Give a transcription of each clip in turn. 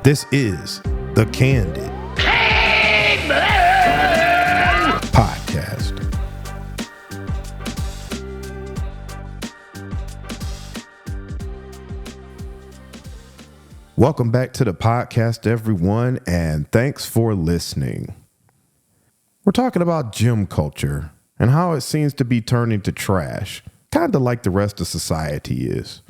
This is the Candid podcast. Welcome back to the podcast, everyone, and thanks for listening. We're talking about gym culture and how it seems to be turning to trash, kind of like the rest of society is.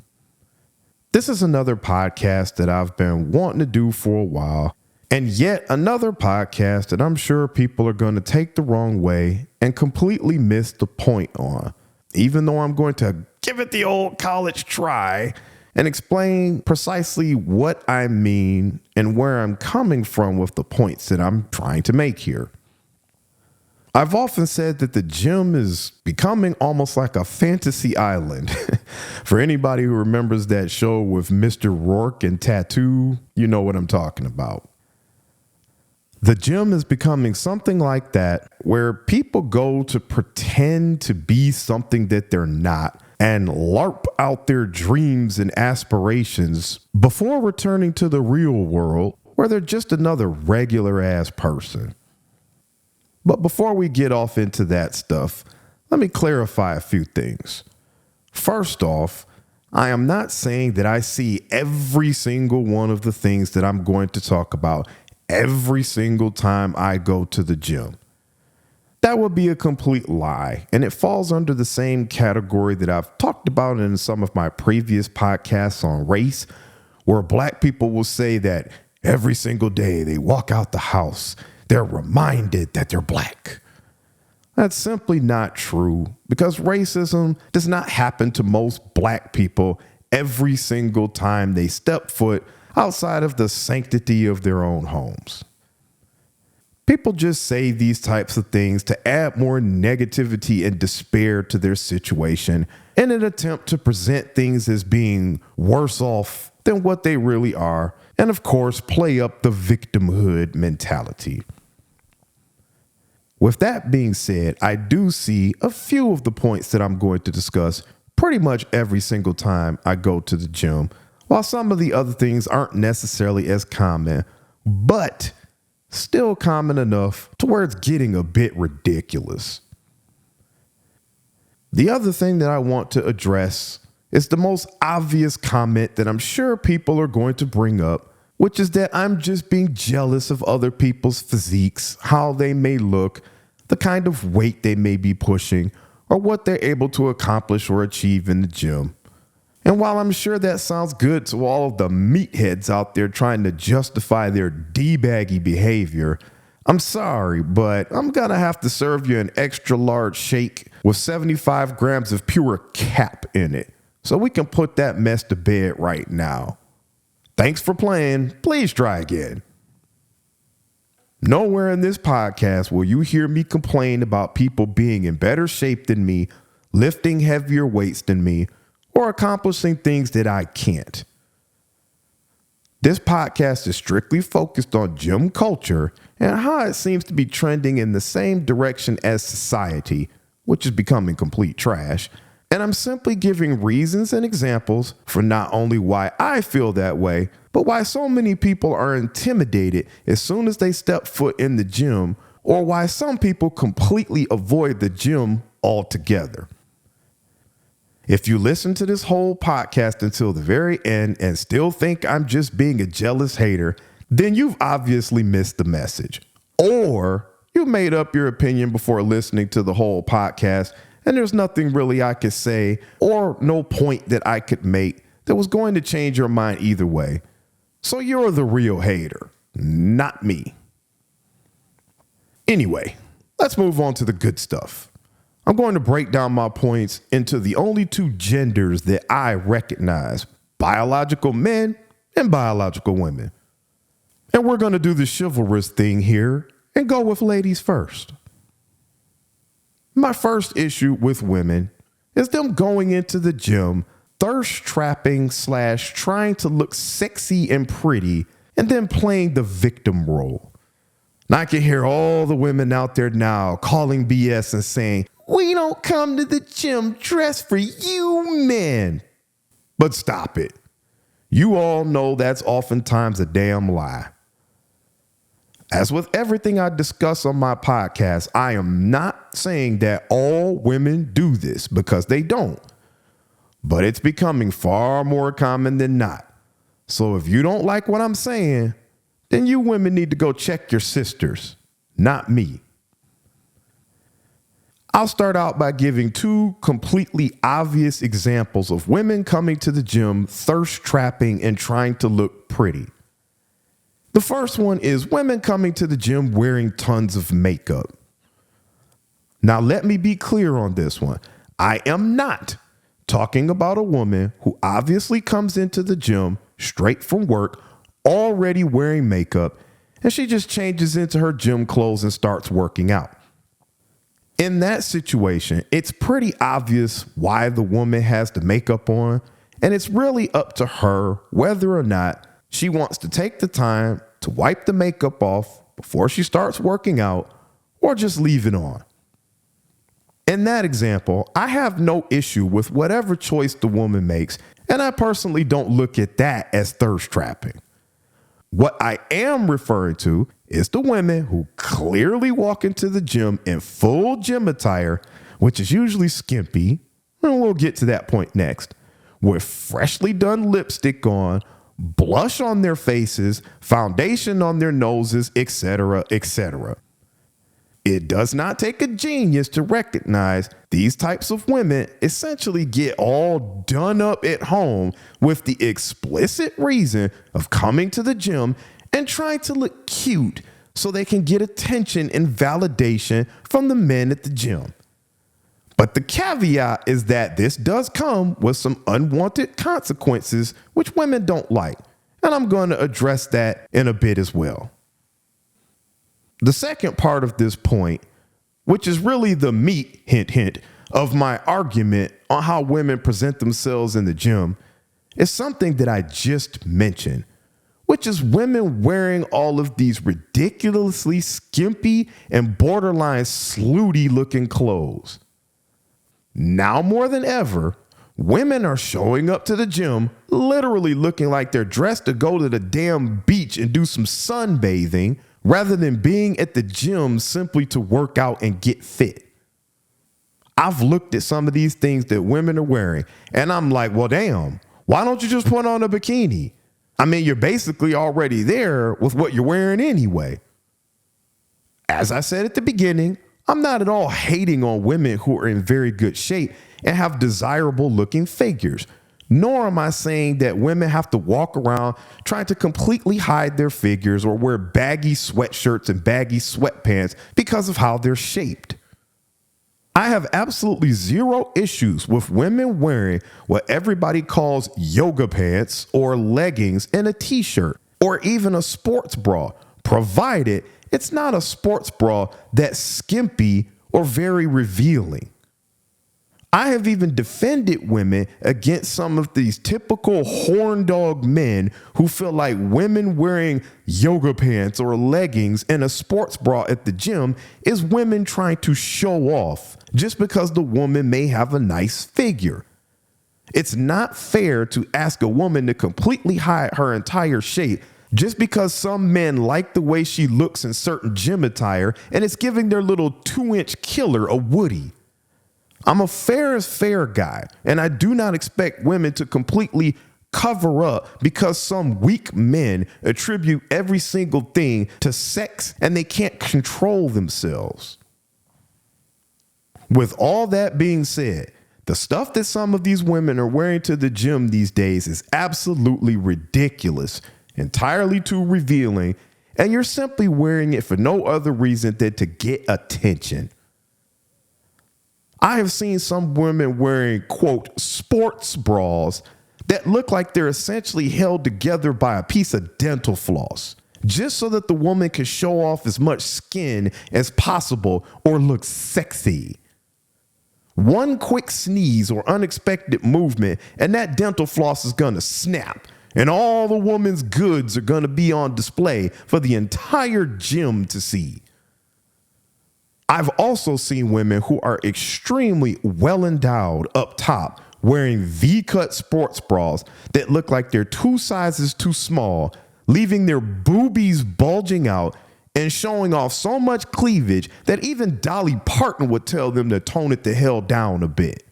This is another podcast that I've been wanting to do for a while, and yet another podcast that I'm sure people are going to take the wrong way and completely miss the point on, even though I'm going to give it the old college try and explain precisely what I mean and where I'm coming from with the points that I'm trying to make here. I've often said that the gym is becoming almost like a fantasy island. For anybody who remembers that show with Mr. Rourke and Tattoo, you know what I'm talking about. The gym is becoming something like that, where people go to pretend to be something that they're not and LARP out their dreams and aspirations before returning to the real world, where they're just another regular ass person. But before we get off into that stuff, let me clarify a few things. First off, I am not saying that I see every single one of the things that I'm going to talk about every single time I go to the gym. That would be a complete lie, and it falls under the same category that I've talked about in some of my previous podcasts on race, where black people will say that every single day they walk out the house, they're reminded that they're black. That's simply not true, because racism does not happen to most black people every single time they step foot outside of the sanctity of their own homes. People just say these types of things to add more negativity and despair to their situation in an attempt to present things as being worse off than what they really are, and of course, play up the victimhood mentality. With that being said, I do see a few of the points that I'm going to discuss pretty much every single time I go to the gym, while some of the other things aren't necessarily as common, but still common enough to where it's getting a bit ridiculous. The other thing that I want to address is the most obvious comment that I'm sure people are going to bring up, which is that I'm just being jealous of other people's physiques, how they may look, the kind of weight they may be pushing, or what they're able to accomplish or achieve in the gym. And while I'm sure that sounds good to all of the meatheads out there trying to justify their D-baggy behavior, I'm sorry, but I'm gonna have to serve you an extra large shake with 75 grams of pure cap in it, so we can put that mess to bed right now. Thanks for playing. Please try again. Nowhere in this podcast will you hear me complain about people being in better shape than me, lifting heavier weights than me, or accomplishing things that I can't. This podcast is strictly focused on gym culture and how it seems to be trending in the same direction as society, which is becoming complete trash. And I'm simply giving reasons and examples for not only why I feel that way, but why so many people are intimidated as soon as they step foot in the gym, or why some people completely avoid the gym altogether. If you listen to this whole podcast until the very end and still think I'm just being a jealous hater, then you've obviously missed the message. Or you made up your opinion before listening to the whole podcast, and there's nothing really I could say or no point that I could make that was going to change your mind either way. So you're the real hater, not me. Anyway, let's move on to the good stuff. I'm going to break down my points into the only two genders that I recognize: biological men and biological women. And we're going to do the chivalrous thing here and go with ladies first. My first issue with women is them going into the gym, thirst trapping / trying to look sexy and pretty, and then playing the victim role. Now I can hear all the women out there now calling BS and saying, "We don't come to the gym dressed for you men." But stop it. You all know that's oftentimes a damn lie. As with everything I discuss on my podcast, I am not saying that all women do this, because they don't. But it's becoming far more common than not. So if you don't like what I'm saying, then you women need to go check your sisters, not me. I'll start out by giving two completely obvious examples of women coming to the gym, thirst trapping, and trying to look pretty. The first one is women coming to the gym wearing tons of makeup. Now, let me be clear on this one. I am not talking about a woman who obviously comes into the gym straight from work, already wearing makeup, and she just changes into her gym clothes and starts working out. In that situation, it's pretty obvious why the woman has the makeup on, and it's really up to her whether or not she wants to take the time to wipe the makeup off before she starts working out, or just leave it on. In that example, I have no issue with whatever choice the woman makes, and I personally don't look at that as thirst trapping. What I am referring to is the women who clearly walk into the gym in full gym attire, which is usually skimpy, and we'll get to that point next, with freshly done lipstick on, blush on their faces, foundation on their noses, etc., etc. It does not take a genius to recognize these types of women essentially get all done up at home with the explicit reason of coming to the gym and trying to look cute so they can get attention and validation from the men at the gym. But the caveat is that this does come with some unwanted consequences, which women don't like. And I'm going to address that in a bit as well. The second part of this point, which is really the meat, hint, hint, of my argument on how women present themselves in the gym, is something that I just mentioned, which is women wearing all of these ridiculously skimpy and borderline slutty looking clothes. Now more than ever, women are showing up to the gym literally looking like they're dressed to go to the damn beach and do some sunbathing rather than being at the gym simply to work out and get fit. I've looked at some of these things that women are wearing and I'm like, well, damn, why don't you just put on a bikini? I mean, you're basically already there with what you're wearing anyway. As I said at the beginning, I'm not at all hating on women who are in very good shape and have desirable looking figures, nor am I saying that women have to walk around trying to completely hide their figures or wear baggy sweatshirts and baggy sweatpants because of how they're shaped. I have absolutely zero issues with women wearing what everybody calls yoga pants or leggings and a t-shirt or even a sports bra, provided it's not a sports bra that's skimpy or very revealing. I have even defended women against some of these typical horn dog men who feel like women wearing yoga pants or leggings and a sports bra at the gym is women trying to show off just because the woman may have a nice figure. It's not fair to ask a woman to completely hide her entire shape just because some men like the way she looks in certain gym attire and it's giving their little 2-inch killer a Woody. I'm a fair is fair guy, and I do not expect women to completely cover up because some weak men attribute every single thing to sex and they can't control themselves. With all that being said, the stuff that some of these women are wearing to the gym these days is absolutely ridiculous, entirely too revealing, and you're simply wearing it for no other reason than to get attention. I have seen some women wearing, quote, sports bras that look like they're essentially held together by a piece of dental floss, just so that the woman can show off as much skin as possible or look sexy. One quick sneeze or unexpected movement, and that dental floss is gonna snap, and all the woman's goods are gonna be on display for the entire gym to see. I've also seen women who are extremely well endowed up top wearing V-cut sports bras that look like they're 2 sizes too small, leaving their boobies bulging out and showing off so much cleavage that even Dolly Parton would tell them to tone it the hell down a bit.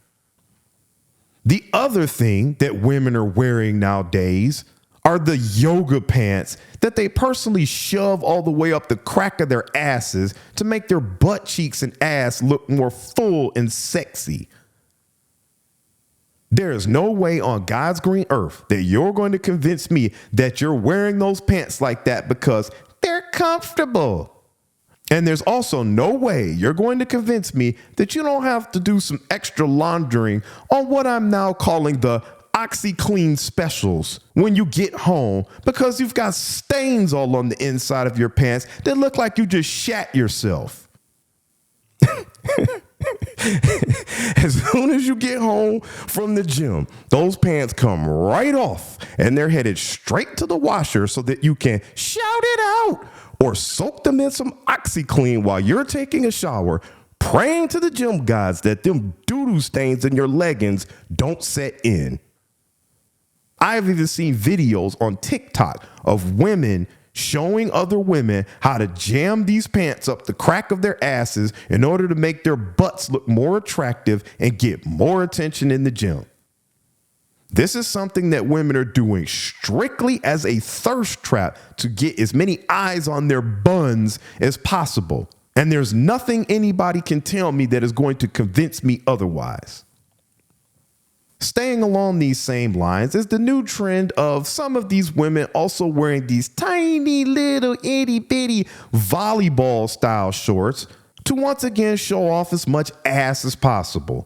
The other thing that women are wearing nowadays are the yoga pants that they personally shove all the way up the crack of their asses to make their butt cheeks and ass look more full and sexy. There is no way on God's green earth that you're going to convince me that you're wearing those pants like that because they're comfortable. And there's also no way you're going to convince me that you don't have to do some extra laundering on what I'm now calling the OxyClean specials when you get home because you've got stains all on the inside of your pants that look like you just shat yourself. As soon as you get home from the gym, those pants come right off and they're headed straight to the washer so that you can shout it out or soak them in some OxyClean while you're taking a shower, praying to the gym gods that them doo-doo stains in your leggings don't set in. I've even seen videos on TikTok of women showing other women how to jam these pants up the crack of their asses in order to make their butts look more attractive and get more attention in the gym. This is something that women are doing strictly as a thirst trap to get as many eyes on their buns as possible. And there's nothing anybody can tell me that is going to convince me otherwise. Staying along these same lines is the new trend of some of these women also wearing these tiny little itty bitty volleyball style shorts to once again show off as much ass as possible.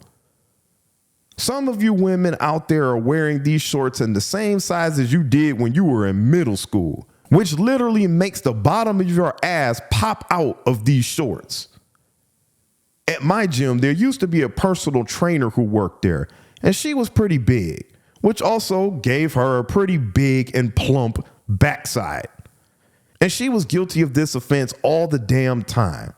Some of you women out there are wearing these shorts in the same size as you did when you were in middle school, which literally makes the bottom of your ass pop out of these shorts. At my gym, there used to be a personal trainer who worked there, and she was pretty big, which also gave her a pretty big and plump backside. And she was guilty of this offense all the damn time.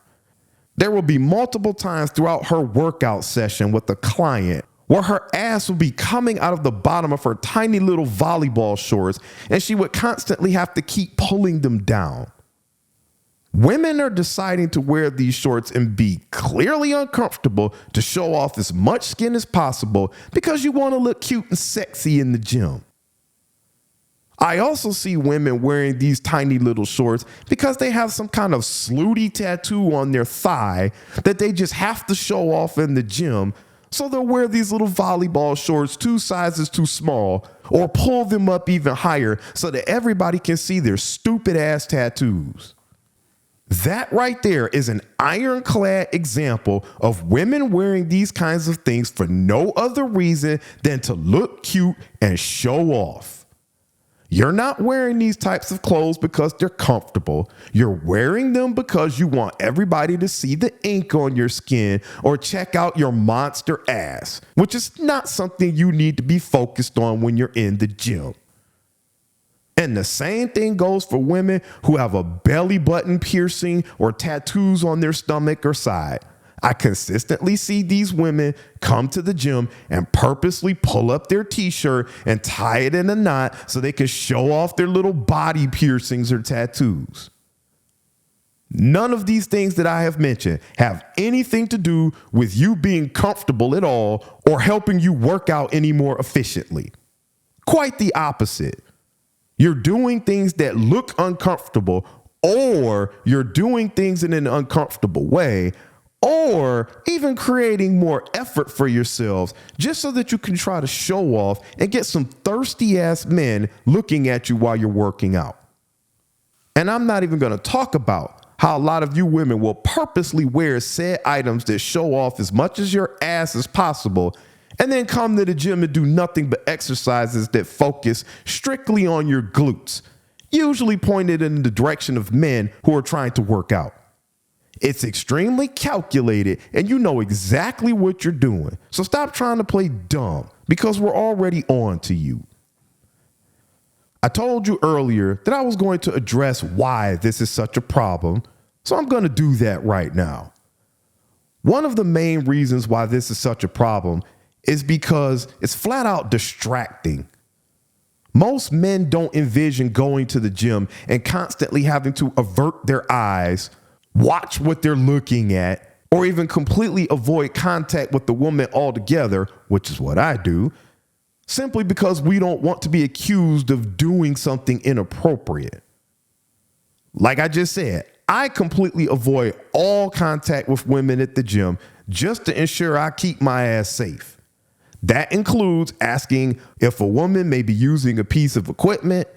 There will be multiple times throughout her workout session with a client where her ass would be coming out of the bottom of her tiny little volleyball shorts, and she would constantly have to keep pulling them down. Women are deciding to wear these shorts and be clearly uncomfortable to show off as much skin as possible because you want to look cute and sexy in the gym. I also see women wearing these tiny little shorts because they have some kind of snooty tattoo on their thigh that they just have to show off in the gym. So they'll wear these little volleyball shorts 2 sizes too small or pull them up even higher so that everybody can see their stupid ass tattoos. That right there is an ironclad example of women wearing these kinds of things for no other reason than to look cute and show off. You're not wearing these types of clothes because they're comfortable. You're wearing them because you want everybody to see the ink on your skin or check out your monster ass, which is not something you need to be focused on when you're in the gym. And the same thing goes for women who have a belly button piercing or tattoos on their stomach or side. I consistently see these women come to the gym and purposely pull up their t-shirt and tie it in a knot so they can show off their little body piercings or tattoos. None of these things that I have mentioned have anything to do with you being comfortable at all or helping you work out any more efficiently. Quite the opposite. You're doing things that look uncomfortable, or you're doing things in an uncomfortable way, or even creating more effort for yourselves just so that you can try to show off and get some thirsty ass men looking at you while you're working out. And I'm not even going to talk about how a lot of you women will purposely wear said items that show off as much as your ass as possible and then come to the gym and do nothing but exercises that focus strictly on your glutes, usually pointed in the direction of men who are trying to work out. It's extremely calculated and you know exactly what you're doing. So stop trying to play dumb because we're already on to you. I told you earlier that I was going to address why this is such a problem, so I'm going to do that right now. One of the main reasons why this is such a problem is because it's flat out distracting. Most men don't envision going to the gym and constantly having to avert their eyes, watch what they're looking at, or even completely avoid contact with the woman altogether, which is what I do, simply because we don't want to be accused of doing something inappropriate. Like I just said, I completely avoid all contact with women at the gym just to ensure I keep my ass safe. That includes asking if a woman may be using a piece of equipment,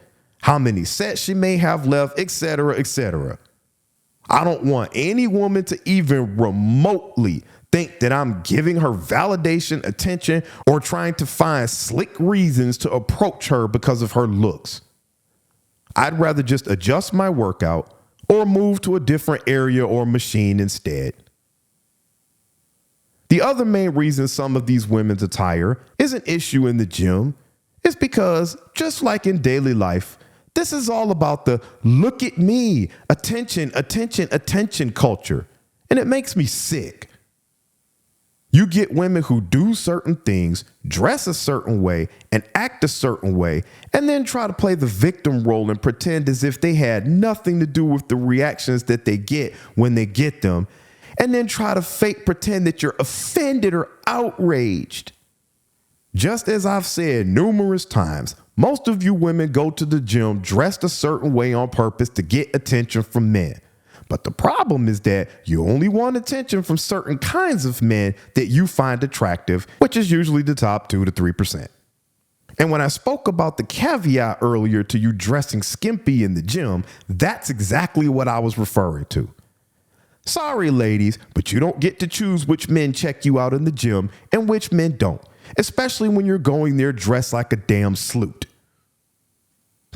how many sets she may have left, etc., etc. I don't want any woman to even remotely think that I'm giving her validation, attention, or trying to find slick reasons to approach her because of her looks. I'd rather just adjust my workout or move to a different area or machine instead. The other main reason some of these women's attire is an issue in the gym is because, just like in daily life, this is all about the look at me, attention, attention, attention culture. And it makes me sick. You get women who do certain things, dress a certain way, and act a certain way, and then try to play the victim role and pretend as if they had nothing to do with the reactions that they get when they get them, and then try to fake pretend that you're offended or outraged. Just as I've said numerous times, most of you women go to the gym dressed a certain way on purpose to get attention from men. But the problem is that you only want attention from certain kinds of men that you find attractive, which is usually the top 2 to 3%. And when I spoke about the caveat earlier to you dressing skimpy in the gym, that's exactly what I was referring to. Sorry, ladies, but you don't get to choose which men check you out in the gym and which men don't, especially when you're going there dressed like a damn sloot.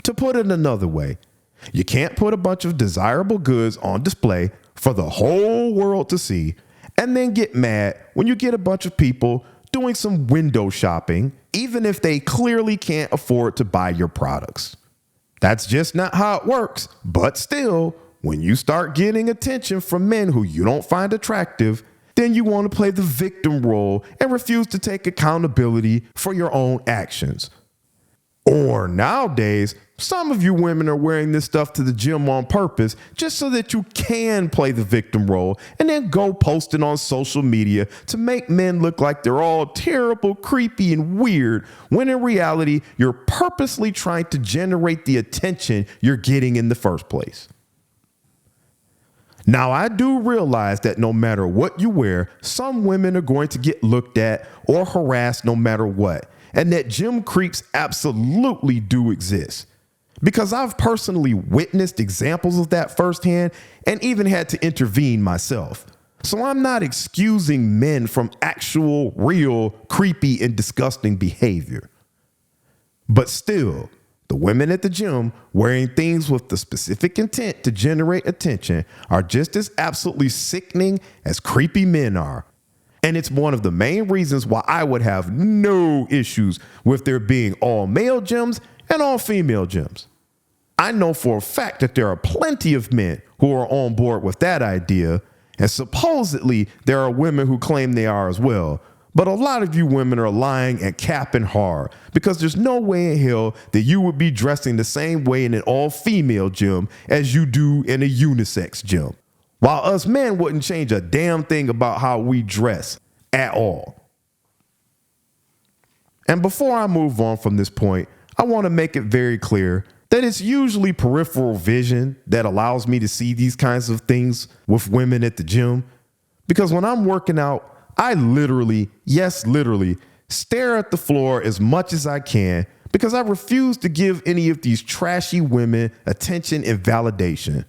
To put it another way, you can't put a bunch of desirable goods on display for the whole world to see and then get mad when you get a bunch of people doing some window shopping, even if they clearly can't afford to buy your products. That's just not how it works, but still, when you start getting attention from men who you don't find attractive, then you want to play the victim role and refuse to take accountability for your own actions. Or nowadays, some of you women are wearing this stuff to the gym on purpose just so that you can play the victim role and then go post it on social media to make men look like they're all terrible, creepy, and weird, when in reality, you're purposely trying to generate the attention you're getting in the first place. Now, I do realize that no matter what you wear, some women are going to get looked at or harassed no matter what, and that gym creeps absolutely do exist. Because I've personally witnessed examples of that firsthand and even had to intervene myself. So I'm not excusing men from actual, real, creepy, and disgusting behavior. But still, the women at the gym wearing things with the specific intent to generate attention are just as absolutely sickening as creepy men are. And it's one of the main reasons why I would have no issues with there being all male gyms and all female gyms. I know for a fact that there are plenty of men who are on board with that idea, and supposedly there are women who claim they are as well. But a lot of you women are lying and capping hard, because there's no way in hell that you would be dressing the same way in an all-female gym as you do in a unisex gym. While us men wouldn't change a damn thing about how we dress at all. And before I move on from this point, I want to make it very clear that it's usually peripheral vision that allows me to see these kinds of things with women at the gym. Because when I'm working out, I literally, yes, literally, stare at the floor as much as I can because I refuse to give any of these trashy women attention and validation.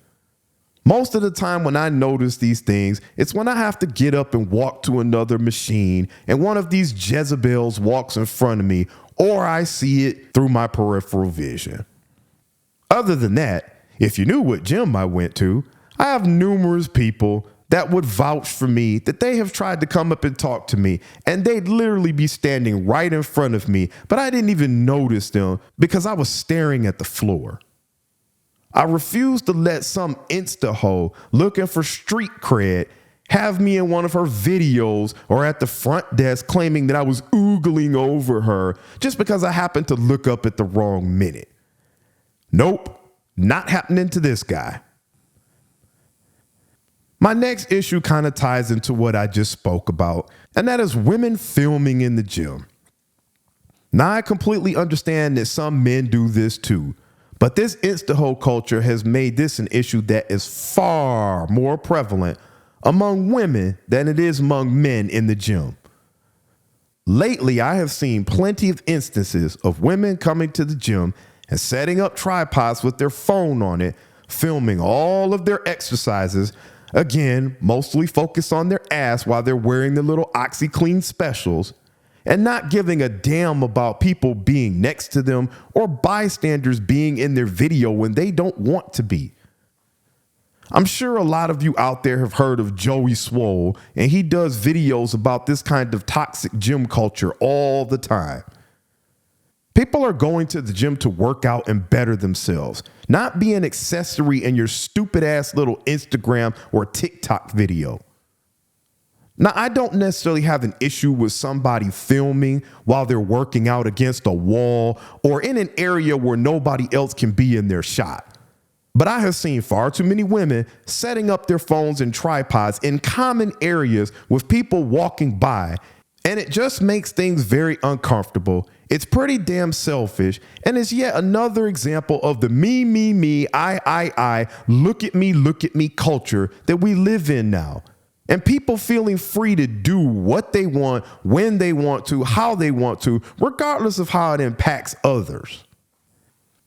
Most of the time when I notice these things, it's when I have to get up and walk to another machine and one of these Jezebels walks in front of me, or I see it through my peripheral vision. Other than that, if you knew what gym I went to, I have numerous people that would vouch for me that they have tried to come up and talk to me, and they'd literally be standing right in front of me, but I didn't even notice them because I was staring at the floor. I refuse to let some Instahoe looking for street cred have me in one of her videos or at the front desk claiming that I was oogling over her just because I happened to look up at the wrong minute. Nope, not happening to this guy. My next issue kind of ties into what I just spoke about, and that is women filming in the gym. Now, I completely understand that some men do this too, but this Instahoe culture has made this an issue that is far more prevalent among women than it is among men in the gym. Lately, I have seen plenty of instances of women coming to the gym and setting up tripods with their phone on it, filming all of their exercises, again, mostly focused on their ass while they're wearing the little OxyClean specials, and not giving a damn about people being next to them or bystanders being in their video when they don't want to be. I'm sure a lot of you out there have heard of Joey Swole, and he does videos about this kind of toxic gym culture all the time. People are going to the gym to work out and better themselves, not be an accessory in your stupid ass little Instagram or TikTok video. Now, I don't necessarily have an issue with somebody filming while they're working out against a wall or in an area where nobody else can be in their shot. But I have seen far too many women setting up their phones and tripods in common areas with people walking by, and it just makes things very uncomfortable. It's pretty damn selfish, and it's yet another example of the me, I, look at me culture that we live in now. And people feeling free to do what they want, when they want to, how they want to, regardless of how it impacts others.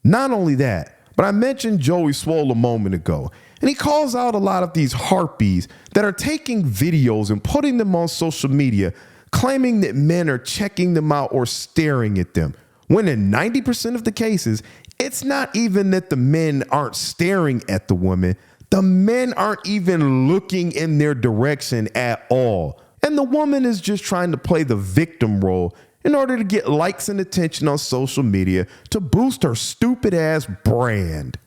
Not only that, but I mentioned Joey Swole a moment ago, and he calls out a lot of these harpies that are taking videos and putting them on social media, claiming that men are checking them out or staring at them, when in 90% of the cases, it's not even that the men aren't staring at the woman. The men aren't even looking in their direction at all. And the woman is just trying to play the victim role in order to get likes and attention on social media to boost her stupid ass brand.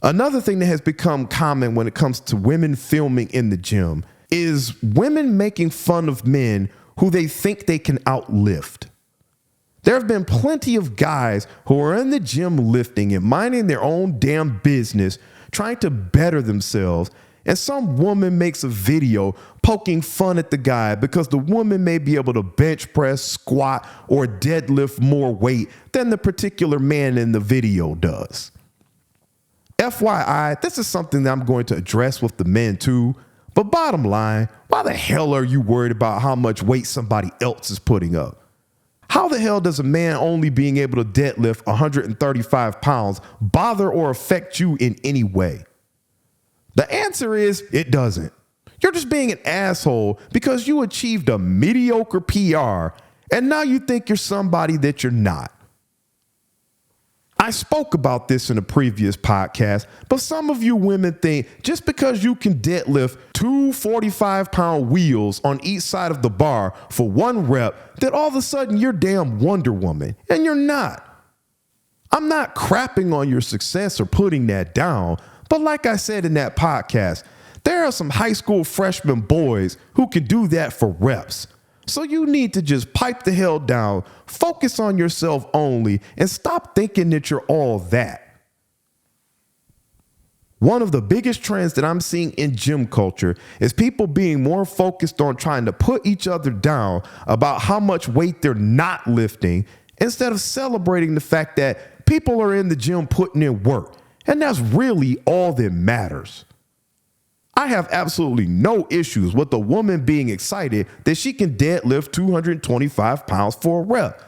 Another thing that has become common when it comes to women filming in the gym is women making fun of men who they think they can outlift. There have been plenty of guys who are in the gym lifting and minding their own damn business, trying to better themselves, and some woman makes a video poking fun at the guy because the woman may be able to bench press, squat, or deadlift more weight than the particular man in the video does. FYI, this is something that I'm going to address with the men too, but bottom line, why the hell are you worried about how much weight somebody else is putting up? How the hell does a man only being able to deadlift 135 pounds bother or affect you in any way? The answer is it doesn't. You're just being an asshole because you achieved a mediocre PR and now you think you're somebody that you're not. I spoke about this in a previous podcast, but some of you women think just because you can deadlift 2 45-pound wheels on each side of the bar for 1 rep, that all of a sudden you're damn Wonder Woman, and you're not. I'm not crapping on your success or putting that down, but like I said in that podcast, there are some high school freshman boys who can do that for reps. So you need to just pipe the hell down, focus on yourself only, and stop thinking that you're all that. One of the biggest trends that I'm seeing in gym culture is people being more focused on trying to put each other down about how much weight they're not lifting instead of celebrating the fact that people are in the gym putting in work. And that's really all that matters. I have absolutely no issues with a woman being excited that she can deadlift 225 pounds for a rep.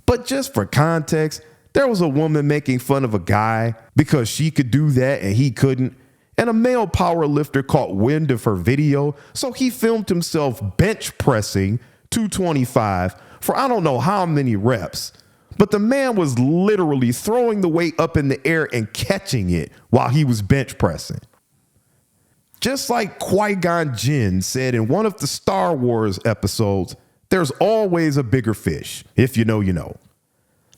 But just for context, there was a woman making fun of a guy because she could do that and he couldn't. And a male power lifter caught wind of her video, so he filmed himself bench pressing 225 for I don't know how many reps. But the man was literally throwing the weight up in the air and catching it while he was bench pressing. Just like Qui-Gon Jinn said in one of the Star Wars episodes, there's always a bigger fish. If you know, you know.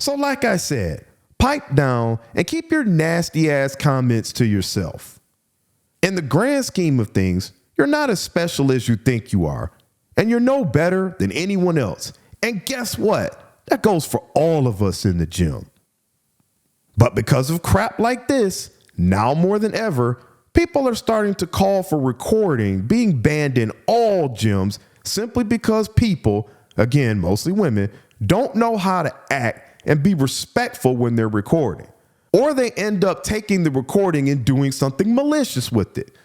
So like I said, pipe down and keep your nasty ass comments to yourself. In the grand scheme of things, you're not as special as you think you are, and you're no better than anyone else. And guess what? That goes for all of us in the gym. But because of crap like this, now more than ever, people are starting to call for recording being banned in all gyms simply because people, again, mostly women, don't know how to act and be respectful when they're recording. Or they end up taking the recording and doing something malicious with it.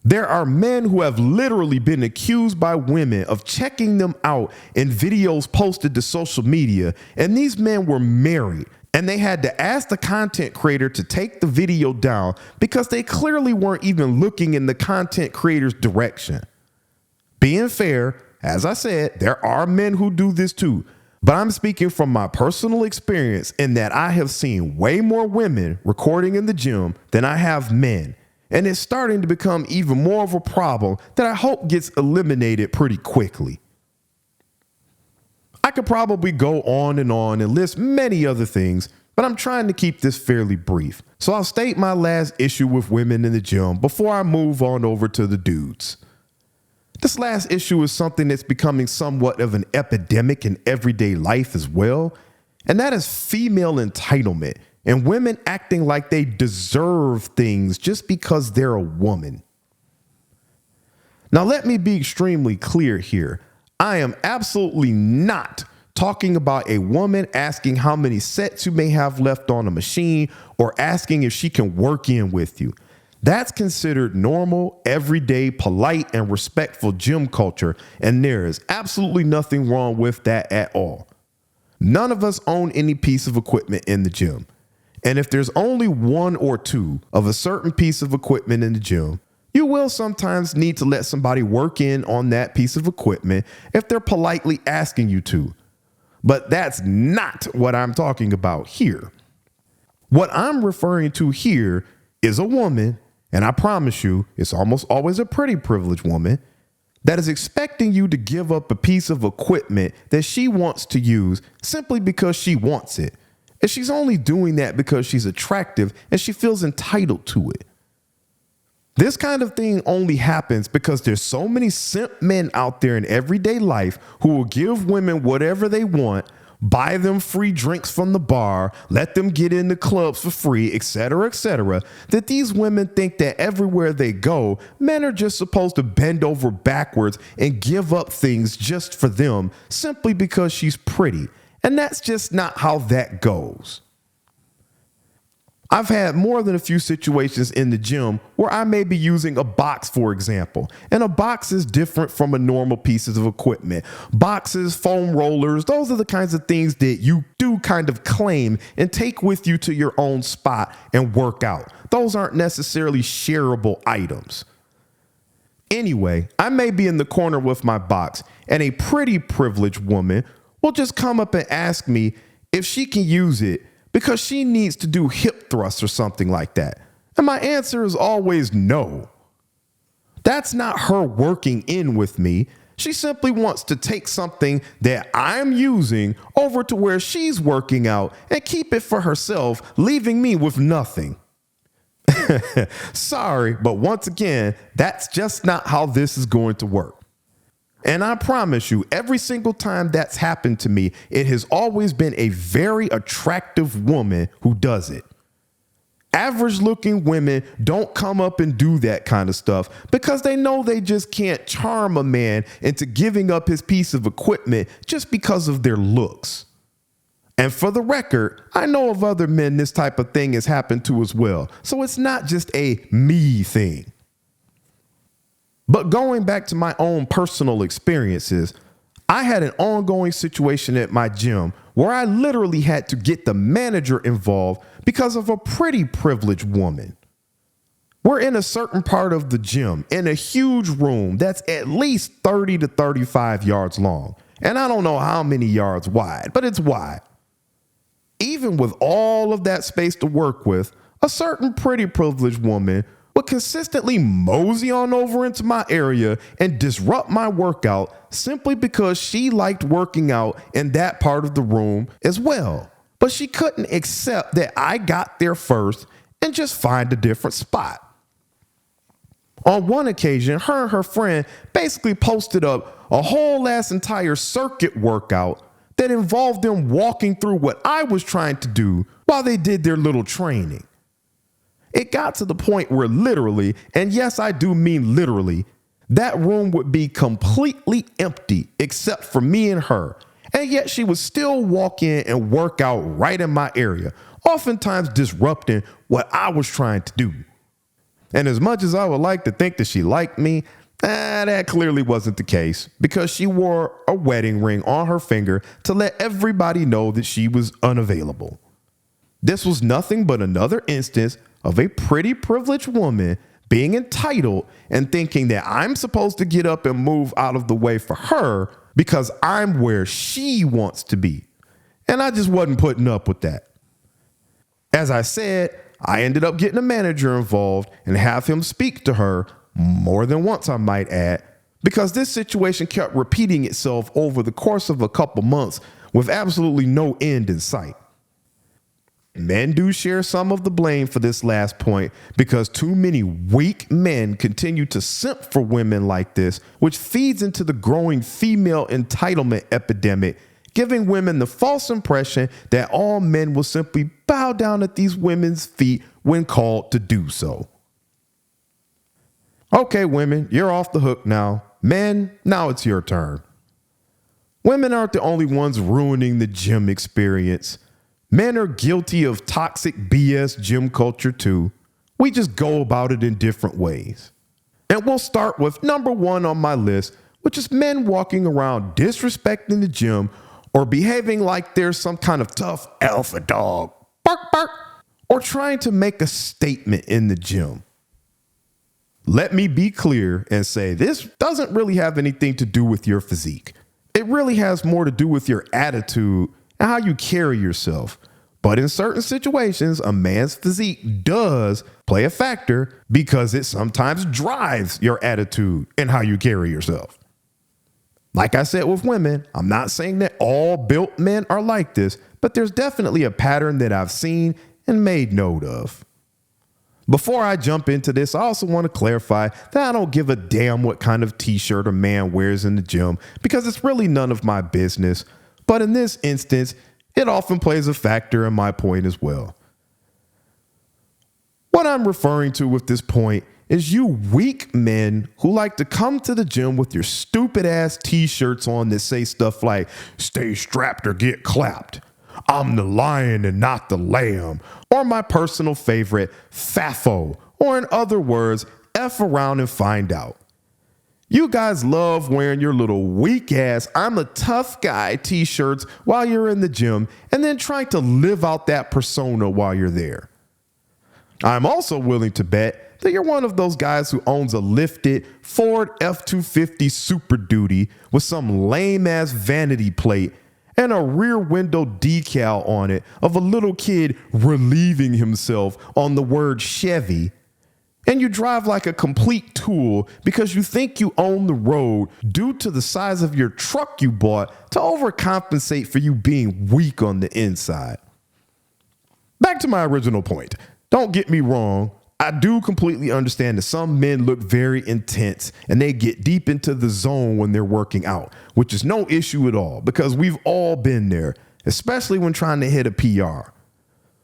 There are men who have literally been accused by women of checking them out in videos posted to social media, and these men were married, and they had to ask the content creator to take the video down because they clearly weren't even looking in the content creator's direction. Being fair, as I said, there are men who do this too, but I'm speaking from my personal experience in that I have seen way more women recording in the gym than I have men. And it's starting to become even more of a problem that I hope gets eliminated pretty quickly. I could probably go on and list many other things, but I'm trying to keep this fairly brief. So I'll state my last issue with women in the gym before I move on over to the dudes. This last issue is something that's becoming somewhat of an epidemic in everyday life as well, and that is female entitlement. And women acting like they deserve things just because they're a woman. Now, let me be extremely clear here. I am absolutely not talking about a woman asking how many sets you may have left on a machine or asking if she can work in with you. That's considered normal, everyday, polite, and respectful gym culture, and there is absolutely nothing wrong with that at all. None of us own any piece of equipment in the gym. And if there's only one or two of a certain piece of equipment in the gym, you will sometimes need to let somebody work in on that piece of equipment if they're politely asking you to. But that's not what I'm talking about here. What I'm referring to here is a woman, and I promise you, it's almost always a pretty privileged woman, that is expecting you to give up a piece of equipment that she wants to use simply because she wants it. And she's only doing that because she's attractive and she feels entitled to it. This kind of thing only happens because there's so many simp men out there in everyday life who will give women whatever they want, buy them free drinks from the bar, let them get in the clubs for free, etc., that these women think that everywhere they go, men are just supposed to bend over backwards and give up things just for them simply because she's pretty. And that's just not how that goes. I've had more than a few situations in the gym where I may be using a box, for example, and a box is different from a normal pieces of equipment. Boxes, foam rollers, those are the kinds of things that you do kind of claim and take with you to your own spot and work out. Those aren't necessarily shareable items. Anyway, I may be in the corner with my box and a pretty privileged woman will just come up and ask me if she can use it because she needs to do hip thrusts or something like that. And my answer is always no. That's not her working in with me. She simply wants to take something that I'm using over to where she's working out and keep it for herself, leaving me with nothing. Sorry, but once again, that's just not how this is going to work. And I promise you, every single time that's happened to me, it has always been a very attractive woman who does it. Average looking women don't come up and do that kind of stuff because they know they just can't charm a man into giving up his piece of equipment just because of their looks. And for the record, I know of other men this type of thing has happened to as well. So it's not just a me thing. But going back to my own personal experiences, I had an ongoing situation at my gym where I literally had to get the manager involved because of a pretty privileged woman. We're in a certain part of the gym in a huge room that's at least 30 to 35 yards long. And I don't know how many yards wide, but it's wide. Even with all of that space to work with, a certain pretty privileged woman would consistently mosey on over into my area and disrupt my workout simply because she liked working out in that part of the room as well. But she couldn't accept that I got there first and just find a different spot. On one occasion, her and her friend basically posted up a whole ass entire circuit workout that involved them walking through what I was trying to do while they did their little training. It got to the point where literally, and yes, I do mean literally, that room would be completely empty except for me and her. And yet she would still walk in and work out right in my area, oftentimes disrupting what I was trying to do. And as much as I would like to think that she liked me, that clearly wasn't the case, because she wore a wedding ring on her finger to let everybody know that she was unavailable. This was nothing but another instance of a pretty privileged woman being entitled and thinking that I'm supposed to get up and move out of the way for her because I'm where she wants to be. And I just wasn't putting up with that. As I said, I ended up getting a manager involved and have him speak to her more than once, I might add, because this situation kept repeating itself over the course of a couple months with absolutely no end in sight. Men do share some of the blame for this last point because too many weak men continue to simp for women like this, which feeds into the growing female entitlement epidemic, giving women the false impression that all men will simply bow down at these women's feet when called to do so. Okay, women, you're off the hook now. Men, now it's your turn. Women aren't the only ones ruining the gym experience. Men are guilty of toxic BS gym culture too. We just go about it in different ways. And we'll start with number one on my list, which is men walking around disrespecting the gym or behaving like they're some kind of tough alpha dog, bark, bark, or trying to make a statement in the gym. Let me be clear and say this doesn't really have anything to do with your physique. It really has more to do with your attitude and how you carry yourself. But in certain situations, a man's physique does play a factor because it sometimes drives your attitude and how you carry yourself. Like I said with women, I'm not saying that all built men are like this, but there's definitely a pattern that I've seen and made note of. Before I jump into this, I also want to clarify that I don't give a damn what kind of t-shirt a man wears in the gym because it's really none of my business. But in this instance, it often plays a factor in my point as well. What I'm referring to with this point is you weak men who like to come to the gym with your stupid ass t-shirts on that say stuff like, "Stay strapped or get clapped. I'm the lion and not the lamb." Or my personal favorite, FAFO, or in other words, F around and find out. You guys love wearing your little weak ass "I'm a tough guy" t-shirts while you're in the gym and then trying to live out that persona while you're there. I'm also willing to bet that you're one of those guys who owns a lifted Ford F-250 Super Duty with some lame ass vanity plate and a rear window decal on it of a little kid relieving himself on the word Chevy. And you drive like a complete tool because you think you own the road due to the size of your truck you bought to overcompensate for you being weak on the inside. Back to my original point. Don't get me wrong. I do completely understand that some men look very intense and they get deep into the zone when they're working out, which is no issue at all because we've all been there, especially when trying to hit a PR.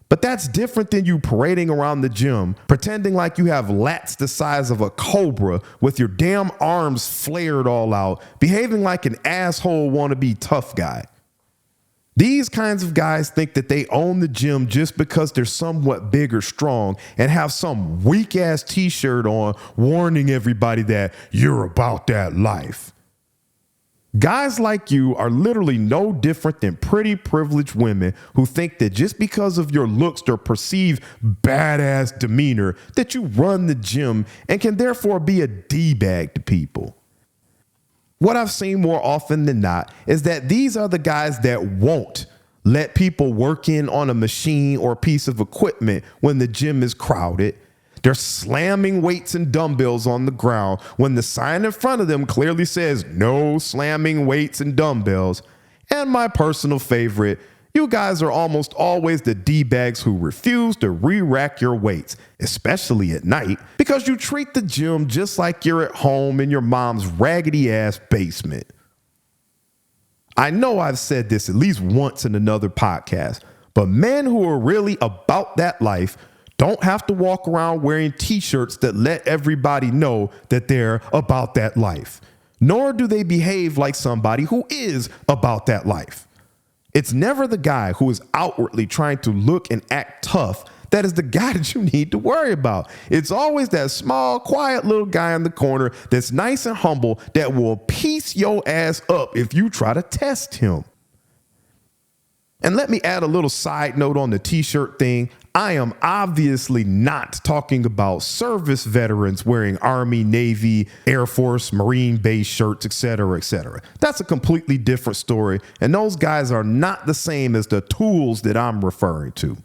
But that's different than you parading around the gym, pretending like you have lats the size of a cobra with your damn arms flared all out, behaving like an asshole wannabe tough guy. These kinds of guys think that they own the gym just because they're somewhat big or strong and have some weak ass t-shirt on warning everybody that you're about that life. Guys like you are literally no different than pretty privileged women who think that just because of your looks or perceived badass demeanor that you run the gym and can therefore be a D-bag to people. What I've seen more often than not is that these are the guys that won't let people work in on a machine or piece of equipment when the gym is crowded. They're slamming weights and dumbbells on the ground when the sign in front of them clearly says no slamming weights and dumbbells. And my personal favorite, You guys are almost always the D-bags who refuse to re-rack your weights, especially at night, because you treat the gym just like you're at home in your mom's raggedy-ass basement. I know I've said this at least once in another podcast, but men who are really about that life don't have to walk around wearing t-shirts that let everybody know that they're about that life, nor do they behave like somebody who is about that life. It's never the guy who is outwardly trying to look and act tough that is the guy that you need to worry about. It's always that small, quiet little guy in the corner that's nice and humble that will piece your ass up if you try to test him. And let me add a little side note on the t-shirt thing. I am obviously not talking about service veterans wearing Army, Navy, Air Force, Marine base shirts, etc., etc. That's a completely different story, and those guys are not the same as the tools that I'm referring to.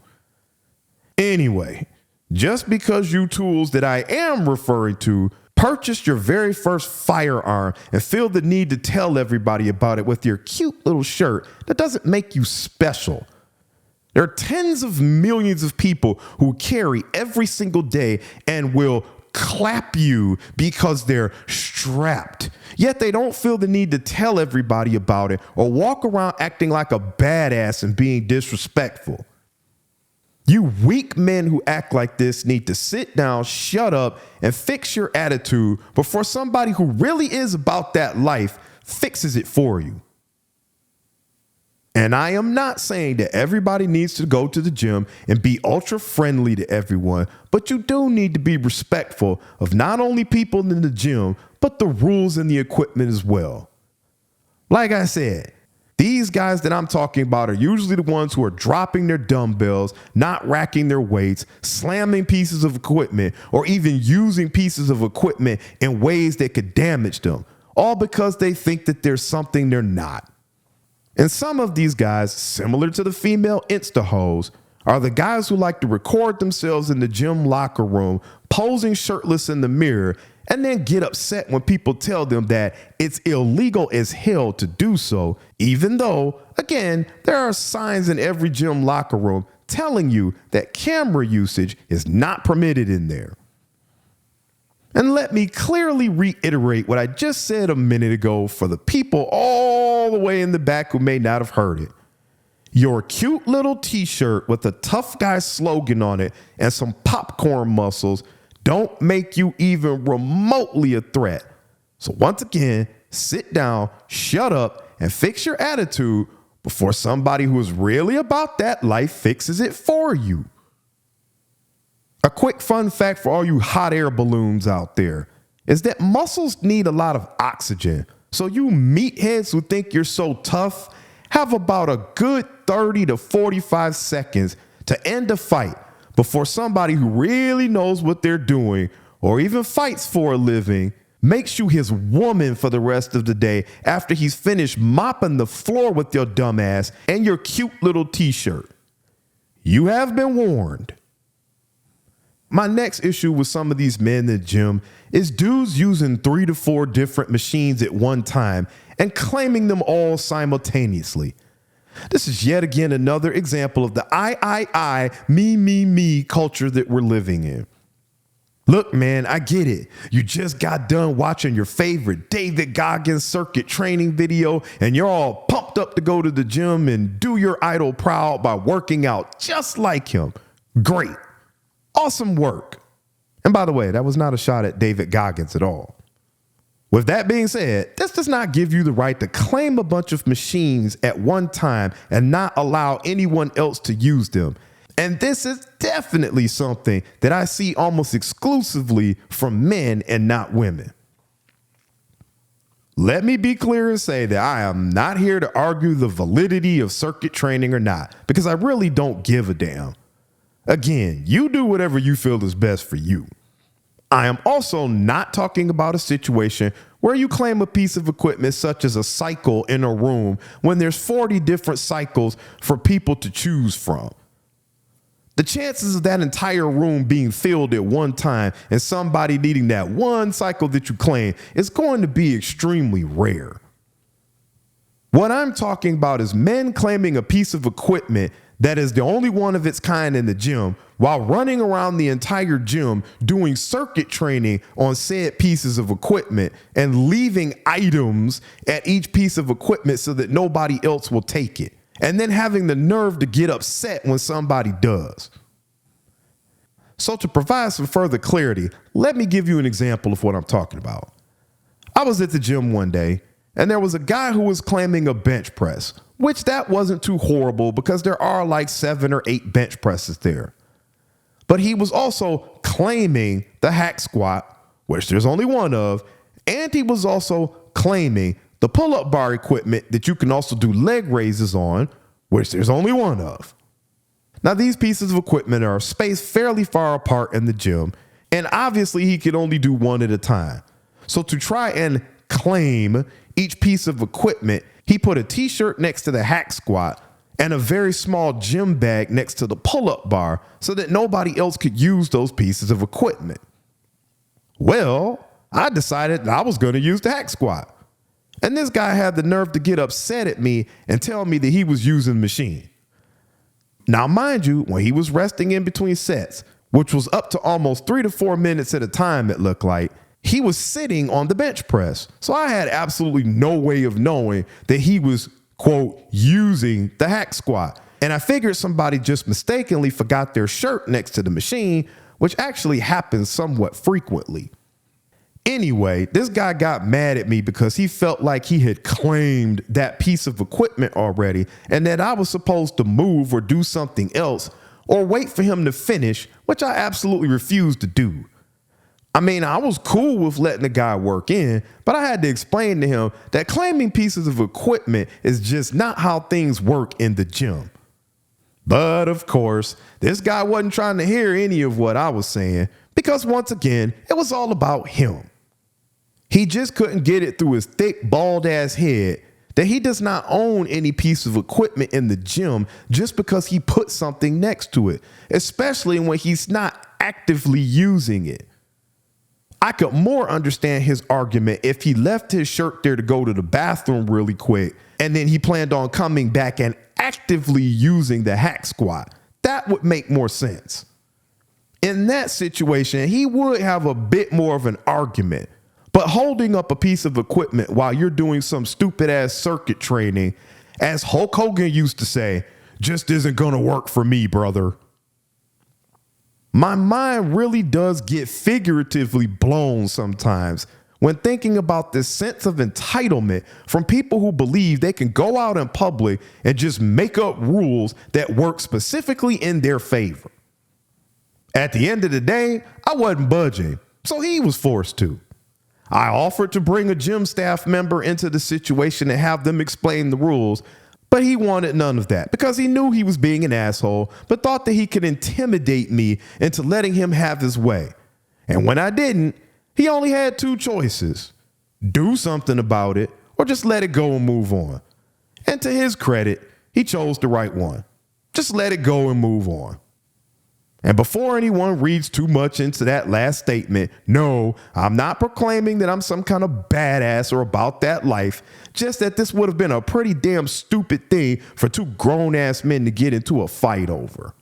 Anyway, just because you tools that I am referring to purchased your very first firearm and feel the need to tell everybody about it with your cute little shirt, that doesn't make you special. There are tens of millions of people who carry every single day and will clap you because they're strapped. Yet they don't feel the need to tell everybody about it or walk around acting like a badass and being disrespectful. You weak men who act like this need to sit down, shut up, and fix your attitude before somebody who really is about that life fixes it for you. And I am not saying that everybody needs to go to the gym and be ultra friendly to everyone, but you do need to be respectful of not only people in the gym, but the rules and the equipment as well. Like I said, these guys that I'm talking about are usually the ones who are dropping their dumbbells, not racking their weights, slamming pieces of equipment, or even using pieces of equipment in ways that could damage them, all because they think that there's something they're not. And some of these guys, similar to the female Instahoes, are the guys who like to record themselves in the gym locker room, posing shirtless in the mirror, and then get upset when people tell them that it's illegal as hell to do so, even though, again, there are signs in every gym locker room telling you that camera usage is not permitted in there. And let me clearly reiterate what I just said a minute ago for the people all the way in the back who may not have heard it. Your cute little t-shirt with a tough guy slogan on it and some popcorn muscles don't make you even remotely a threat. So once again, sit down, shut up, and fix your attitude before somebody who is really about that life fixes it for you. A quick fun fact for all you hot air balloons out there is that muscles need a lot of oxygen. So you meatheads who think you're so tough have about a good 30 to 45 seconds to end a fight before somebody who really knows what they're doing or even fights for a living makes you his woman for the rest of the day after he's finished mopping the floor with your dumb ass and your cute little t-shirt. You have been warned. My next issue with some of these men in the gym is dudes using 3 to 4 different machines at one time and claiming them all simultaneously. This is yet again another example of the I, me culture that we're living in. Look, man, I get it. You just got done watching your favorite David Goggins circuit training video and you're all pumped up to go to the gym and do your idol proud by working out just like him. Great. Awesome work. And by the way, that was not a shot at David Goggins at all. With that being said, this does not give you the right to claim a bunch of machines at one time and not allow anyone else to use them. And this is definitely something that I see almost exclusively from men and not women. Let me be clear and say that I am not here to argue the validity of circuit training or not, because I really don't give a damn. Again, you do whatever you feel is best for you. I am also not talking about a situation where you claim a piece of equipment such as a cycle in a room when there's 40 different cycles for people to choose from. The chances of that entire room being filled at one time and somebody needing that one cycle that you claim is going to be extremely rare. What I'm talking about is men claiming a piece of equipment that is the only one of its kind in the gym while running around the entire gym doing circuit training on said pieces of equipment and leaving items at each piece of equipment so that nobody else will take it. And then having the nerve to get upset when somebody does. So to provide some further clarity, let me give you an example of what I'm talking about. I was at the gym one day and there was a guy who was claiming a bench press, which that wasn't too horrible because there are like 7 or 8 bench presses there. But he was also claiming the hack squat, which there's only one of, and he was also claiming the pull-up bar equipment that you can also do leg raises on, which there's only one of. Now, these pieces of equipment are spaced fairly far apart in the gym, and obviously he could only do one at a time. So to try and claim each piece of equipment, he put a t-shirt next to the hack squat and a very small gym bag next to the pull-up bar so that nobody else could use those pieces of equipment. Well, I decided I was going to use the hack squat. And this guy had the nerve to get upset at me and tell me that he was using the machine. Now, mind you, when he was resting in between sets, which was up to almost 3 to 4 minutes at a time, it looked like, he was sitting on the bench press. So I had absolutely no way of knowing that he was, quote, using the hack squat. And I figured somebody just mistakenly forgot their shirt next to the machine, which actually happens somewhat frequently. Anyway, this guy got mad at me because he felt like he had claimed that piece of equipment already and that I was supposed to move or do something else or wait for him to finish, which I absolutely refused to do. I mean, I was cool with letting the guy work in, but I had to explain to him that claiming pieces of equipment is just not how things work in the gym. But of course, this guy wasn't trying to hear any of what I was saying because once again, it was all about him. He just couldn't get it through his thick, bald ass head that he does not own any piece of equipment in the gym just because he put something next to it, especially when he's not actively using it. I could more understand his argument if he left his shirt there to go to the bathroom really quick and then he planned on coming back and actively using the hack squat. That would make more sense. In that situation, he would have a bit more of an argument. But holding up a piece of equipment while you're doing some stupid ass circuit training, as Hulk Hogan used to say, just isn't going to work for me, brother. My mind really does get figuratively blown sometimes when thinking about this sense of entitlement from people who believe they can go out in public and just make up rules that work specifically in their favor. At the end of the day, I wasn't budging, so he was forced to. I offered to bring a gym staff member into the situation and have them explain the rules, but he wanted none of that because he knew he was being an asshole, but thought that he could intimidate me into letting him have his way. And when I didn't, he only had 2 choices: do something about it or just let it go and move on. And to his credit, he chose the right one. Just let it go and move on. And before anyone reads too much into that last statement, no, I'm not proclaiming that I'm some kind of badass or about that life, just that this would have been a pretty damn stupid thing for 2 grown-ass men to get into a fight over.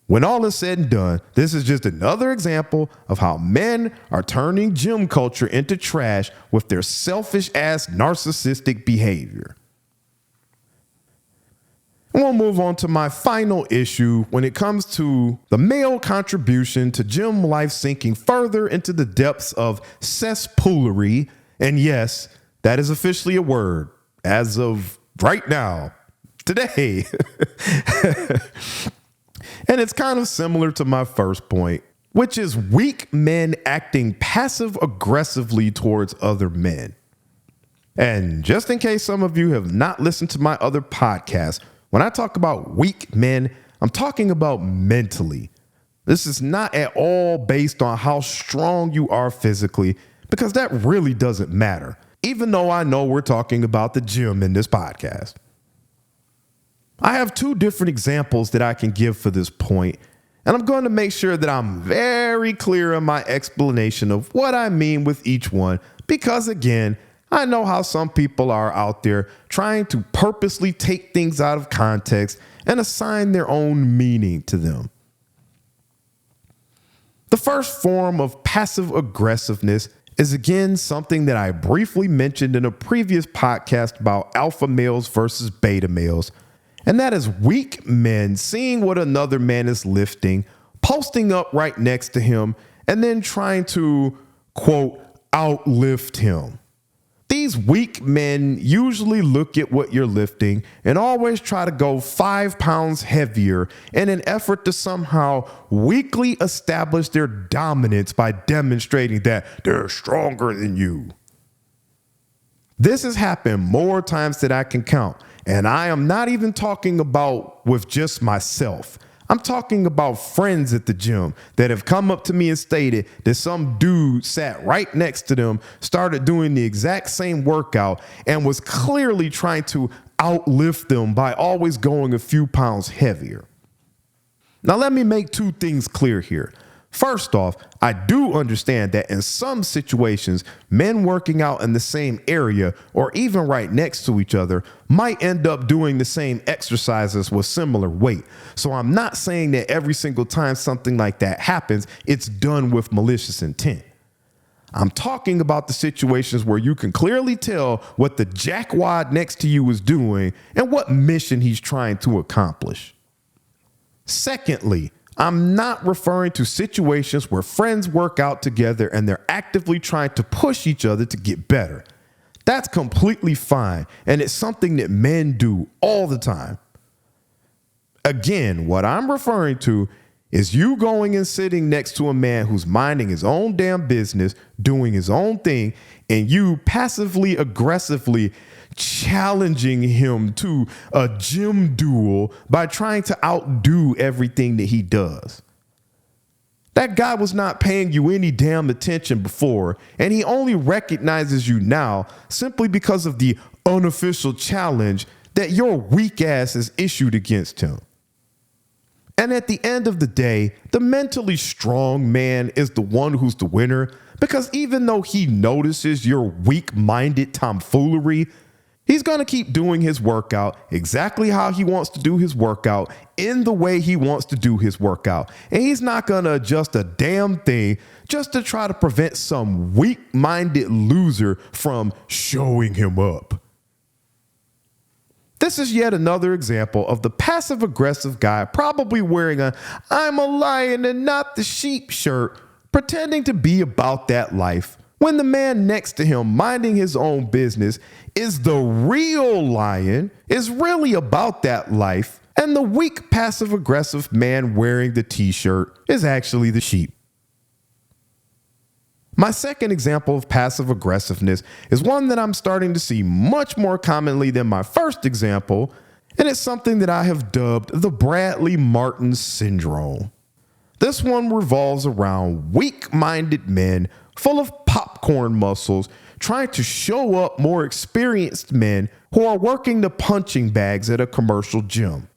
When all is said and done, this is just another example of how men are turning gym culture into trash with their selfish-ass narcissistic behavior. And we'll move on to my final issue when it comes to the male contribution to gym life sinking further into the depths of cesspoolery. And yes, that is officially a word as of right now, today. And it's kind of similar to my first point, which is weak men acting passive aggressively towards other men. And just in case some of you have not listened to my other podcasts, when I talk about weak men, I'm talking about mentally. This is not at all based on how strong you are physically, because that really doesn't matter, even though I know we're talking about the gym in this podcast. I have 2 different examples that I can give for this point, and I'm going to make sure that I'm very clear in my explanation of what I mean with each one, because again, I know how some people are out there trying to purposely take things out of context and assign their own meaning to them. The first form of passive aggressiveness is again something that I briefly mentioned in a previous podcast about alpha males versus beta males, and that is weak men seeing what another man is lifting, posting up right next to him, and then trying to, quote, outlift him. These weak men usually look at what you're lifting and always try to go 5 pounds heavier in an effort to somehow weakly establish their dominance by demonstrating that they're stronger than you. This has happened more times than I can count, and I am not even talking about with just myself. I'm talking about friends at the gym that have come up to me and stated that some dude sat right next to them, started doing the exact same workout, and was clearly trying to outlift them by always going a few pounds heavier. Now, let me make 2 things clear here. First off, I do understand that in some situations, men working out in the same area or even right next to each other might end up doing the same exercises with similar weight. So I'm not saying that every single time something like that happens, it's done with malicious intent. I'm talking about the situations where you can clearly tell what the jackwad next to you is doing and what mission he's trying to accomplish. Secondly, I'm not referring to situations where friends work out together and they're actively trying to push each other to get better. That's completely fine, and it's something that men do all the time. Again, what I'm referring to is you going and sitting next to a man who's minding his own damn business, doing his own thing, and you passively aggressively challenging him to a gym duel by trying to outdo everything that he does. That guy was not paying you any damn attention before, and he only recognizes you now simply because of the unofficial challenge that your weak ass has issued against him. And at the end of the day, the mentally strong man is the one who's the winner, because even though he notices your weak-minded tomfoolery, he's going to keep doing his workout exactly how he wants to do his workout in the way he wants to do his workout. And he's not going to adjust a damn thing just to try to prevent some weak-minded loser from showing him up. This is yet another example of the passive-aggressive guy probably wearing a "I'm a lion and not the sheep" shirt, pretending to be about that life, when the man next to him minding his own business is the real lion, is really about that life, and the weak passive-aggressive man wearing the t-shirt is actually the sheep. My second example of passive aggressiveness is one that I'm starting to see much more commonly than my first example, and it's something that I have dubbed the Bradley Martin syndrome. This one revolves around weak-minded men full of popcorn muscles trying to show up more experienced men who are working the punching bags at a commercial gym.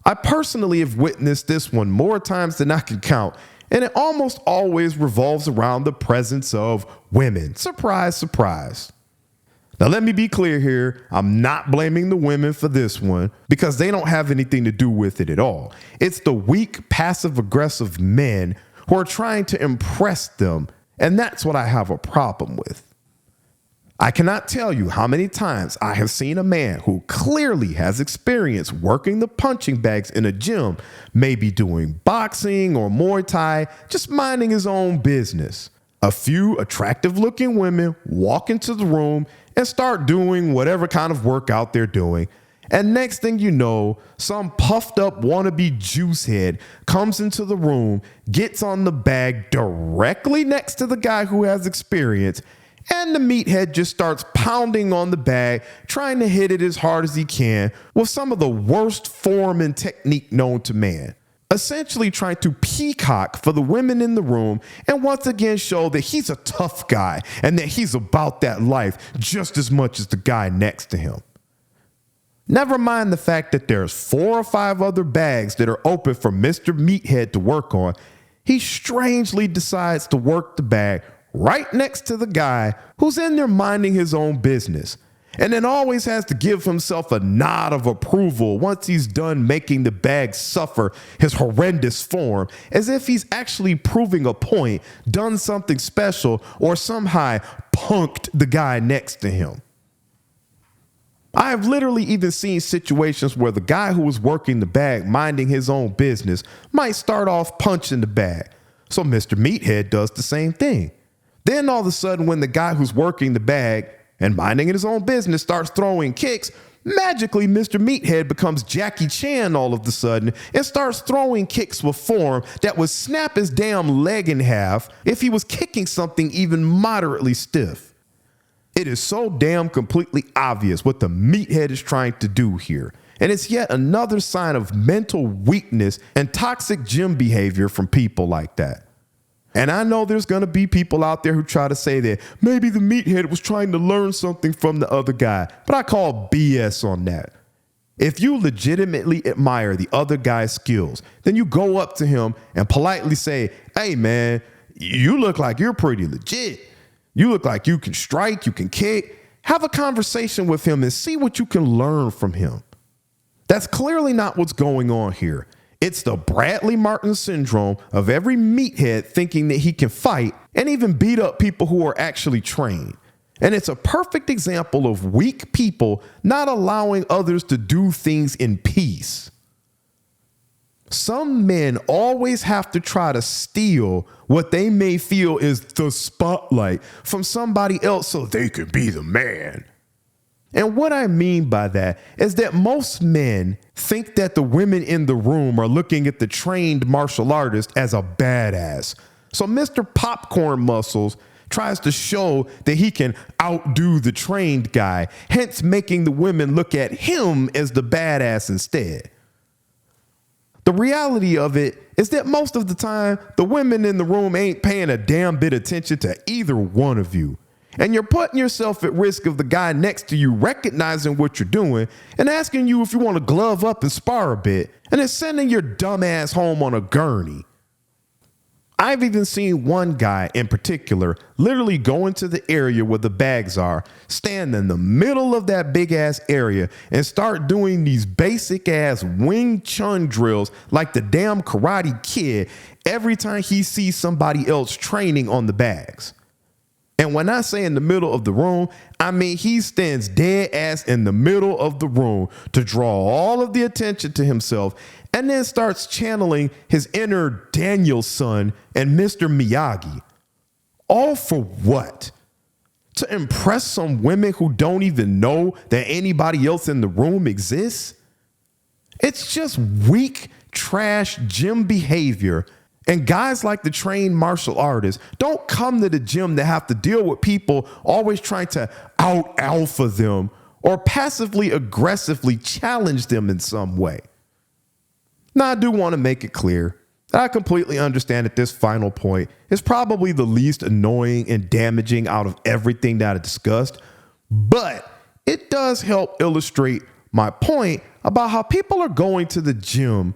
I personally have witnessed this one more times than I can count, and it almost always revolves around the presence of women. Surprise, surprise. Now, let me be clear here. I'm not blaming the women for this one because they don't have anything to do with it at all. It's the weak, passive-aggressive men who are trying to impress them, and that's what I have a problem with. I cannot tell you how many times I have seen a man who clearly has experience working the punching bags in a gym, maybe doing boxing or Muay Thai, just minding his own business. A few attractive looking women walk into the room and start doing whatever kind of workout they're doing. And next thing you know, some puffed up wannabe juice head comes into the room, gets on the bag directly next to the guy who has experience, and the meathead just starts pounding on the bag, trying to hit it as hard as he can with some of the worst form and technique known to man. Essentially trying to peacock for the women in the room and once again show that he's a tough guy and that he's about that life just as much as the guy next to him. Never mind the fact that there's 4 or 5 other bags that are open for Mr. Meathead to work on. He strangely decides to work the bag right next to the guy who's in there minding his own business, and then always has to give himself a nod of approval once he's done making the bag suffer his horrendous form, as if he's actually proving a point, done something special, or somehow punked the guy next to him. I have literally even seen situations where the guy who was working the bag, minding his own business, might start off punching the bag. So Mr. Meathead does the same thing. Then all of a sudden, when the guy who's working the bag and minding his own business starts throwing kicks, magically Mr. Meathead becomes Jackie Chan all of a sudden and starts throwing kicks with form that would snap his damn leg in half if he was kicking something even moderately stiff. It is so damn completely obvious what the Meathead is trying to do here, and it's yet another sign of mental weakness and toxic gym behavior from people like that. And I know there's going to be people out there who try to say that maybe the Meathead was trying to learn something from the other guy, but I call BS on that. If you legitimately admire the other guy's skills, then you go up to him and politely say, "Hey man, you look like you're pretty legit. You look like you can strike, you can kick." Have a conversation with him and see what you can learn from him. That's clearly not what's going on here. It's the Bradley Martin syndrome of every meathead thinking that he can fight and even beat up people who are actually trained. And it's a perfect example of weak people not allowing others to do things in peace. Some men always have to try to steal what they may feel is the spotlight from somebody else so they can be the man. And what I mean by that is that most men think that the women in the room are looking at the trained martial artist as a badass. So Mr. Popcorn Muscles tries to show that he can outdo the trained guy, hence making the women look at him as the badass instead. The reality of it is that most of the time, the women in the room ain't paying a damn bit of attention to either one of you. And you're putting yourself at risk of the guy next to you recognizing what you're doing and asking you if you want to glove up and spar a bit, and then sending your dumb ass home on a gurney. I've even seen one guy in particular literally go into the area where the bags are, stand in the middle of that big ass area and start doing these basic ass Wing Chun drills like the damn Karate Kid every time he sees somebody else training on the bags. And when I say in the middle of the room, I mean he stands dead ass in the middle of the room to draw all of the attention to himself and then starts channeling his inner Daniel-san and Mr. Miyagi. All for what? To impress some women who don't even know that anybody else in the room exists? It's just weak, trash gym behavior. And guys like the trained martial artists don't come to the gym to have to deal with people always trying to out-alpha them or passively aggressively challenge them in some way. Now, I do want to make it clear that I completely understand that this final point is probably the least annoying and damaging out of everything that I discussed, but it does help illustrate my point about how people are going to the gym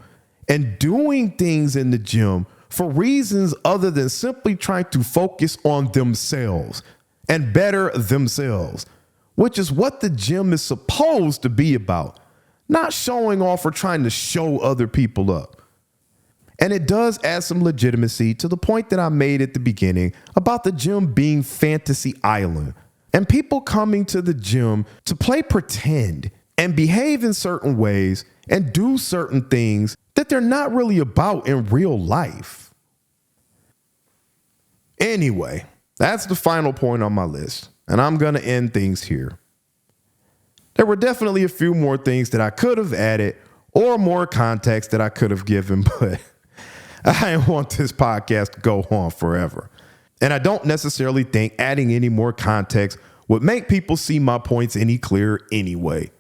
and doing things in the gym for reasons other than simply trying to focus on themselves and better themselves, which is what the gym is supposed to be about, not showing off or trying to show other people up. And it does add some legitimacy to the point that I made at the beginning about the gym being Fantasy Island and people coming to the gym to play pretend and behave in certain ways and do certain things that they're not really about in real life. Anyway, that's the final point on my list, and I'm going to end things here. There were definitely a few more things that I could have added or more context that I could have given, but I didn't want this podcast to go on forever. And I don't necessarily think adding any more context would make people see my points any clearer anyway.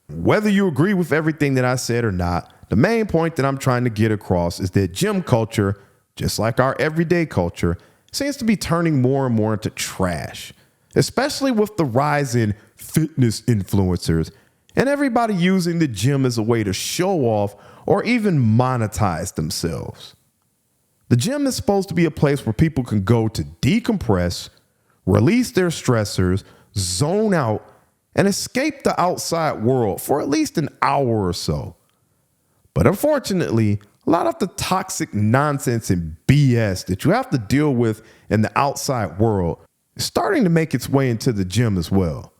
Whether you agree with everything that I said or not, the main point that I'm trying to get across is that gym culture, just like our everyday culture, seems to be turning more and more into trash, especially with the rise in fitness influencers and everybody using the gym as a way to show off or even monetize themselves. The gym is supposed to be a place where people can go to decompress, release their stressors, zone out, and escape the outside world for at least an hour or so. But unfortunately, a lot of the toxic nonsense and BS that you have to deal with in the outside world is starting to make its way into the gym as well,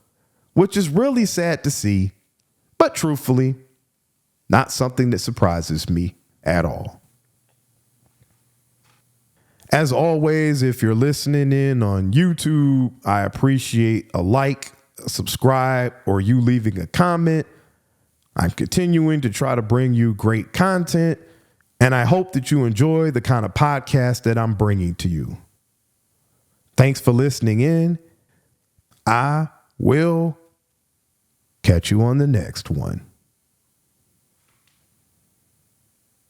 which is really sad to see, but truthfully, not something that surprises me at all. As always, if you're listening in on YouTube, I appreciate a like, a subscribe, or you leaving a comment. I'm continuing to try to bring you great content, and I hope that you enjoy the kind of podcast that I'm bringing to you. Thanks for listening in. I will catch you on the next one.